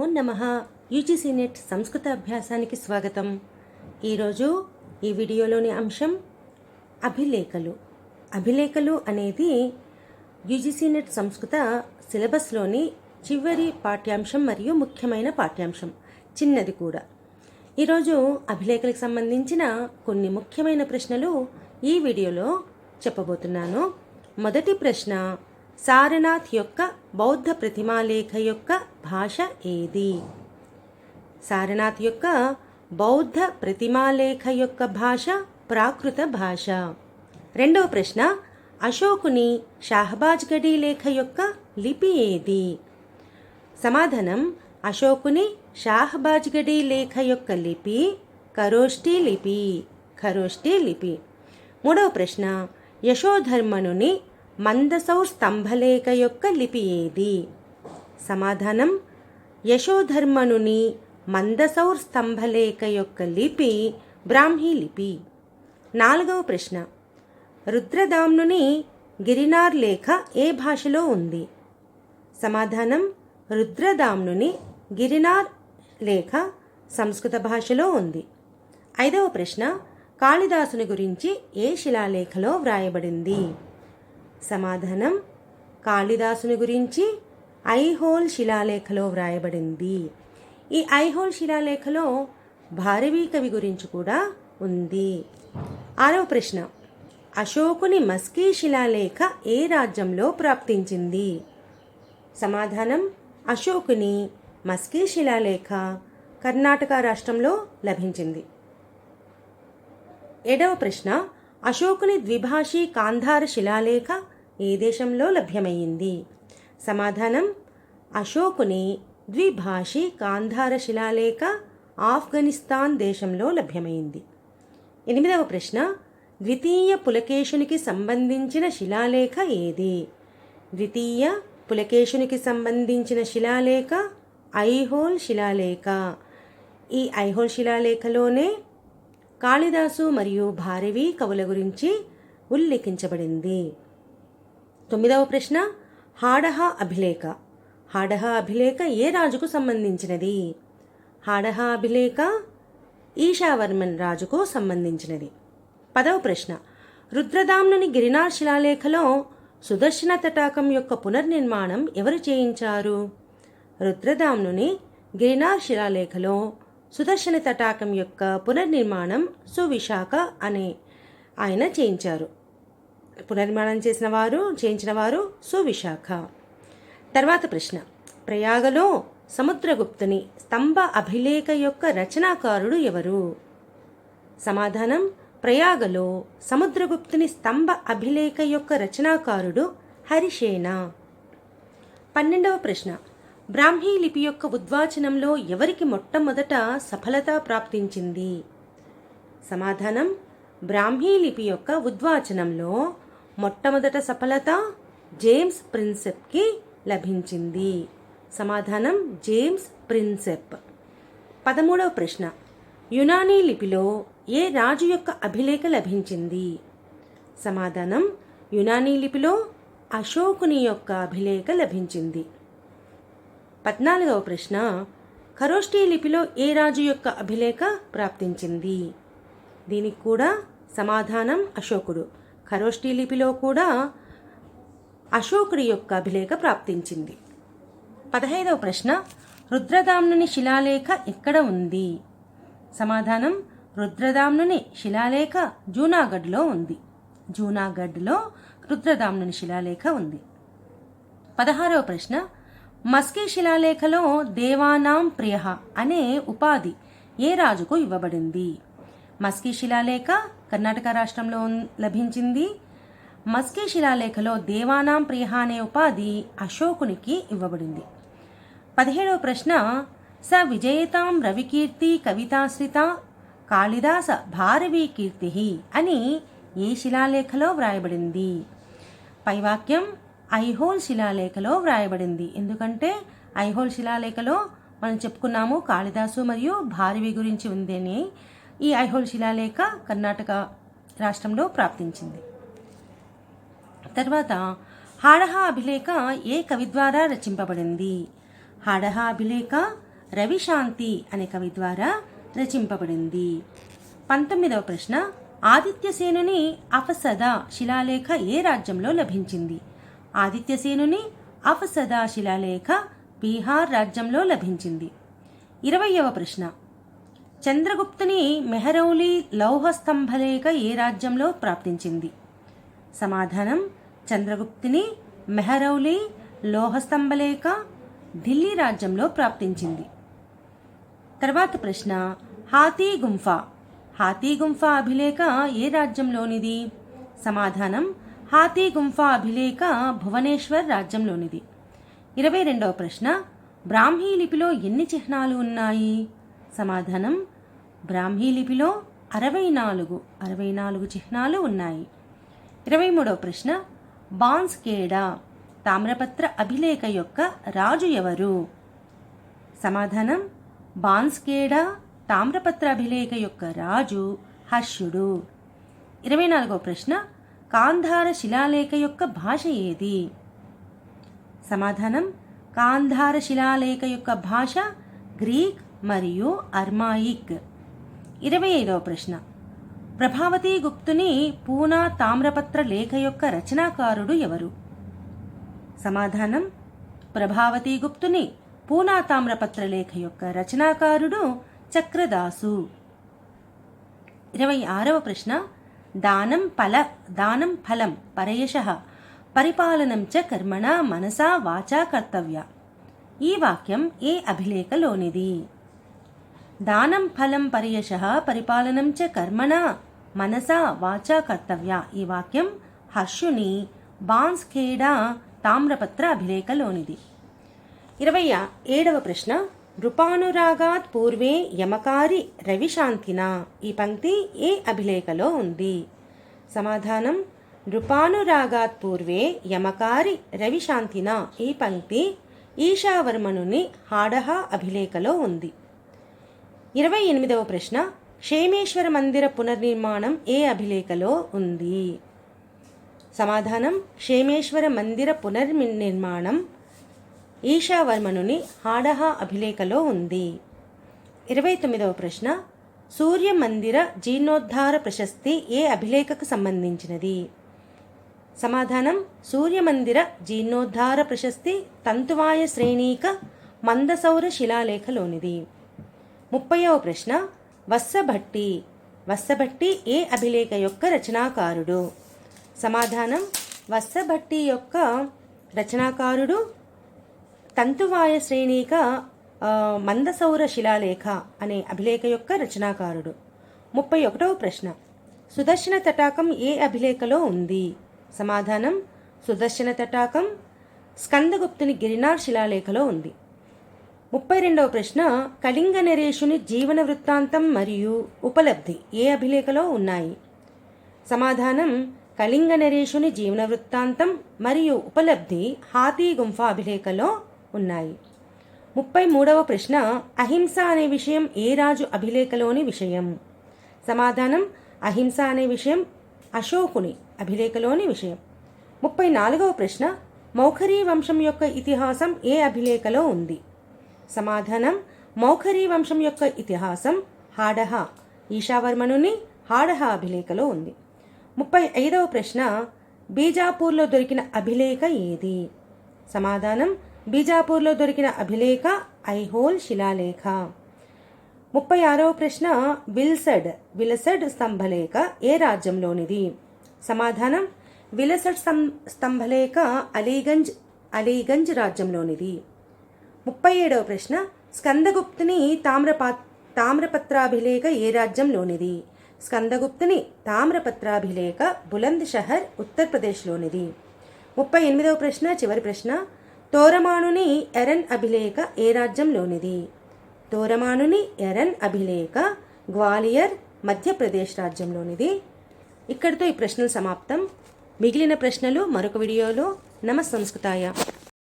ఓం నమః. UGC net సంస్కృత అభ్యాసానికి స్వాగతం. ఈరోజు ఈ వీడియోలోని అంశం అభిలేఖలు. అభిలేఖలు అనేది యూజీసీ నెట్ సంస్కృత సిలబస్లోని చివరి పాఠ్యాంశం మరియు ముఖ్యమైన పాఠ్యాంశం, చిన్నది కూడా. ఈరోజు అభిలేఖలకు సంబంధించిన కొన్ని ముఖ్యమైన ప్రశ్నలు ఈ వీడియోలో చెప్పబోతున్నాను. మొదటి ప్రశ్న, సారనాథ్ యొక్క బౌద్ధ ప్రతిమాలేఖ యొక్క భాష ఏది? సారనాథ్ యొక్క బౌద్ధ ప్రతిమాలేఖ యొక్క భాష ప్రాకృత భాష. రెండవ ప్రశ్న, అశోకుని షాహబాజ్గఢీ లేఖ యొక్క లిపి ఏది? సమాధానం, అశోకుని షాహబాజ్గఢీ లేఖ యొక్క లిపి ఖరోష్ఠీ లిపి. ఖరోష్ఠీ లిపి. మూడవ ప్రశ్న, యశోధర్మనుని మందసౌర్ స్తంభలేఖ యొక్క లిపి ఏది? సమాధానం, యశోధర్మనుని మందసౌర్ స్తంభలేఖ యొక్క లిపి బ్రాహ్మీ లిపి. నాలుగవ ప్రశ్న, రుద్రదామ్నుని గిరినార్ లేఖ ఏ భాషలో ఉంది? సమాధానం, రుద్రదామ్నుని గిరినార్ లేఖ సంస్కృత భాషలో ఉంది. ఐదవ ప్రశ్న, కాళిదాసుని గురించి ఏ శిలాలేఖలో వ్రాయబడింది? సమాధానం, కాళిదాసుని గురించి ఐహోల్ శిలాలేఖలో వ్రాయబడింది. ఈ ఐహోల్ శిలాలేఖలో భారవీ కవి గురించి కూడా ఉంది. ఆరవ ప్రశ్న, అశోకుని మస్కీ శిలాలేఖ ఏ రాజ్యంలో ప్రాప్తించింది? సమాధానం, అశోకుని మస్కీ శిలాలేఖ కర్ణాటక రాష్ట్రంలో లభించింది. ఏడవ ప్రశ్న, అశోకుని ద్విభాషీ కాంధార శిలాలేఖ ఏ దేశంలో లభ్యమయ్యింది? సమాధానం, అశోకుని ద్విభాషీ కాంధార శిలాలేఖ ఆఫ్ఘనిస్తాన్ దేశంలో లభ్యమైంది. ఎనిమిదవ ప్రశ్న, ద్వితీయ పులకేశునికి సంబంధించిన శిలాలేఖ ఏది? ద్వితీయ పులకేశునికి సంబంధించిన శిలాలేఖ ఐహోల్ శిలాలేఖ. ఈ ఐహోల్ శిలాలేఖలోనే కాళిదాసు మరియు భారవీ కవుల గురించి ఉల్లేఖించబడింది. తొమ్మిదవ ప్రశ్న, హాడహ అభిలేఖ. హాడహ అభిలేఖ ఏ రాజుకు సంబంధించినది? హాడహ అభిలేఖ ఈశావర్మన్ రాజుకు సంబంధించినది. పదవ ప్రశ్న, రుద్రదామ్నుని గిరినార్ శిలాలేఖలో సుదర్శన తటాకం యొక్క పునర్నిర్మాణం ఎవరు చేయించారు? రుద్రదామ్నుని గిరినార్ శిలాలేఖలో సుదర్శన తటాకం యొక్క పునర్నిర్మాణం సువిశాఖ అనే ఆయన చేయించారు. పునర్నిర్మాణం చేయించిన వారు సువిశాఖ. తర్వాత ప్రశ్న, ప్రయాగలో సముద్రగుప్తుని స్తంభ అభిలేఖ యొక్క రచనాకారుడు ఎవరు? సమాధానం, ప్రయాగలో సముద్రగుప్తుని స్తంభ అభిలేఖ యొక్క రచనాకారుడు హరిసేన. 12వ ప్రశ్న, బ్రాహ్మీ లిపి యొక్క ఉద్వాచనంలో ఎవరికి మొట్టమొదట సఫలత ప్రాప్తించింది? సమాధానం, బ్రాహ్మీ లిపి యొక్క ఉద్వాచనంలో మొట్టమొదట సఫలత జేమ్స్ ప్రిన్సెప్కి లభించింది. సమాధానం, జేమ్స్ ప్రిన్సెప్. 13వ ప్రశ్న, యునానీ లిపిలో ఏ రాజు యొక్క అభిలేఖ లభించింది? సమాధానం, యునానీ లిపిలో అశోకుని యొక్క అభిలేఖ లభించింది. 14వ ప్రశ్న, ఖరోష్ఠీ లిపిలో ఏ రాజు యొక్క అభిలేఖ ప్రాప్తించింది? దీనికి కూడా సమాధానం అశోకుడు. ఖరోష్ఠీ లిపిలో కూడా అశోకుడి యొక్క అభిలేఖ ప్రాప్తించింది. 15వ ప్రశ్న, రుద్రదామ్నుని శిలాలేఖ ఎక్కడ ఉంది? సమాధానం, రుద్రదామ్నుని శిలాలేఖ జూనాగఢ్లో ఉంది. జూనాగఢ్లో రుద్రదామ్నుని శిలాలేఖ ఉంది. 16వ ప్రశ్న, మస్కీ శిలాలేఖలో దేవానాం ప్రియ అనే ఉపాధి ఏ రాజుకు ఇవ్వబడింది? మస్కీ శిలాలేఖ కర్ణాటక రాష్ట్రంలో లభించింది. మస్కీ శిలాలేఖలో దేవానాం ప్రియ అనే ఉపాధి అశోకునికి ఇవ్వబడింది. 17వ ప్రశ్న, స విజేతాం రవికీర్తి కవితాశ్రిత కాళిదాస భారవీ కీర్తి అని ఏ శిలాలేఖలో వ్రాయబడింది? పై వాక్యం ఐహోల్ శిలాలేఖలో వ్రాయబడింది. ఎందుకంటే ఐహోల్ శిలాలేఖలో మనం చెప్పుకున్నాము కాళిదాసు మరియు భారవి గురించి ఉందని. ఈ ఐహోల్ శిలాలేఖ కర్ణాటక రాష్ట్రంలో ప్రాప్తించింది. తర్వాత హాడహ అభిలేఖ ఏ కవి ద్వారా రచింపబడింది? హాడహ అభిలేఖ రవిశాంతి అనే కవి ద్వారా రచింపబడింది. 19వ ప్రశ్న, ఆదిత్యసేనుని అఫసదా శిలాలేఖ ఏ రాజ్యంలో లభించింది? ఆదిత్యసేనుని అఫసదా శిలాలేఖ బీహార్ రాజ్యంలో లభించింది. 20వ ప్రశ్న, చంద్రగుప్తుని మెహరౌలి లౌహ స్తంభలేఖ ఏ రాజ్యంలో ప్రాప్తించింది? సమాధానం, చంద్రగుప్తుని మెహరౌలి లోహస్తంభలేఖ ఢిల్లీ రాజ్యంలో ప్రాప్తించింది. తర్వాత ప్రశ్న, హాతీ గుంఫా అభిలేఖ ఏ రాజ్యంలోనిది? సమాధానం, హాతీ గుంఫా అభిలేఖ భువనేశ్వర్ రాజ్యంలోనిది. 22వ ప్రశ్న, బ్రాహ్మీ లిపిలో ఎన్ని చిహ్నాలు ఉన్నాయి? సమాధానం, బ్రాహ్మీ లిపిలో 64 చిహ్నాలు ఉన్నాయి. 23వ ప్రశ్న, బాన్స్ఖేడా తామ్రపత్ర అభిలేఖ యొక్క రాజు ఎవరు? సమాధానం, బాన్స్ఖేడా తామ్రపత్ర అభిలేఖ యొక్క రాజు హర్షుడు. 24వ ప్రశ్న, కాంధార శిలాలేఖ యొక్క భాష ఏది? సమాధానం, కాంధార శిలాలేఖ యొక్క భాష గ్రీక్ మరియు అర్మాయిక్. 25వ ప్రశ్న, ప్రభావతి గుప్తుని పూనా తామ్రపత్ర లేఖ యొక్క రచనాకారుడు ఎవరు? సమాధానం, ప్రభావతి గుప్తుని పూనా తామ్రపత్ర లేఖ యొక్క రచనాకారుడు చక్రదాసు. 26వ ప్రశ్న, దానం ఫలం పరయశః పరిపాలనం చ కర్మణ మనసా వాచా కర్తవ్య. ఈ వాక్యం ఏ అభిలేఖలోనిది? దానం ఫలం పరయశః పరిపాలనం చ కర్మణ మనసా వాచా కర్తవ్య. ఈ వాక్యం హర్షుని బాన్స్ఖేడా తామ్రపత్ర అభిలేఖలోనిది. 27వ ప్రశ్న, నృపానురాగాత్ పూర్వే యమకారి రవిశాంతిన. ఈ పంక్తి ఏ అభిలేఖలో ఉంది? సమాధానం, నృపానురాగాత్ పూర్వే యమకారి రవిశాంతిన. ఈ పంక్తి ఈశావర్మనుని హాడహ అభిలేఖలో ఉంది. 28వ ప్రశ్న, క్షేమేశ్వర మందిర పునర్నిర్మాణం ఏ అభిలేఖలో ఉంది? సమాధానం, క్షేమేశ్వర మందిర పునర్నిర్మాణం ఈశావర్మనుని హాడహ అభిలేఖలో ఉంది. 29వ ప్రశ్న, సూర్య మందిర జీర్ణోద్ధార ప్రశస్తి ఏ అభిలేఖకు సంబంధించినది? సమాధానం, సూర్య మందిర జీర్ణోద్ధార ప్రశస్తి తంతువాయ శ్రేణీక మందసౌర శిలాలేఖలోనిది. 30వ ప్రశ్న, వత్సభట్టి ఏ అభిలేఖ యొక్క రచనాకారుడు? సమాధానం, వత్సభట్టి యొక్క రచనాకారుడు తంతువాయ శ్రేణీక మందసౌర శిలాలేఖ అనే అభిలేఖ యొక్క రచనాకారుడు. 31వ ప్రశ్న, సుదర్శన తటాకం ఏ అభిలేఖలో ఉంది? సమాధానం, సుదర్శన తటాకం స్కందగుప్తుని గిరినార్ శిలాలేఖలో ఉంది. 32వ ప్రశ్న, కళింగ నరేషుని జీవన వృత్తాంతం మరియు ఉపలబ్ధి ఏ అభిలేఖలో ఉన్నాయి? సమాధానం, కళింగ నరేషుని జీవన వృత్తాంతం మరియు ఉపలబ్ధి హాతీ గుంఫా అభిలేఖలో ఉన్నాయి. 33వ ప్రశ్న, అహింస అనే విషయం ఏ రాజు అభిలేఖలోని విషయం? సమాధానం, అహింస అనే విషయం అశోకుని అభిలేఖలోని విషయం. 34వ ప్రశ్న, మౌఖరీ వంశం యొక్క ఇతిహాసం ఏ అభిలేఖలో ఉంది? సమాధానం, మౌఖరీ వంశం యొక్క ఇతిహాసం హాడహ ఈశావర్మనుని హాడహ అభిలేఖలో ఉంది. 35వ ప్రశ్న, బీజాపూర్లో దొరికిన అభిలేఖ ఏది? సమాధానం, బీజాపూర్లో దొరికిన అభిలేఖ ఐహోల్ శిలాలేఖ. 36వ ప్రశ్న, విలసడ్ స్తంభలేఖ ఏ రాజ్యంలోనిది? సమాధానం, విలసడ్ స్తంభలేఖ అలీగంజ్ రాజ్యంలోనిది. 37వ ప్రశ్న, స్కందగుప్తుని తామ్రపత్రాభిలేఖ ఏ రాజ్యంలోనిది? స్కందగుప్తుని తామ్రపత్రాభిలేఖ బులంద్ షహర్ ఉత్తరప్రదేశ్లోనిది. 38వ ప్రశ్న, చివరి ప్రశ్న, తోరమానుని ఎరన్ అభిలేఖ ఏ రాజ్యంలోనిది? తోరమానుని ఎరన్ అభిలేఖ గ్వాలియర్ మధ్యప్రదేశ్ రాజ్యంలోనిది. ఇక్కడితో ఈ ప్రశ్నలు సమాప్తం. మిగిలిన ప్రశ్నలు మరొక వీడియోలో. నమస్సంస్కృతాయ.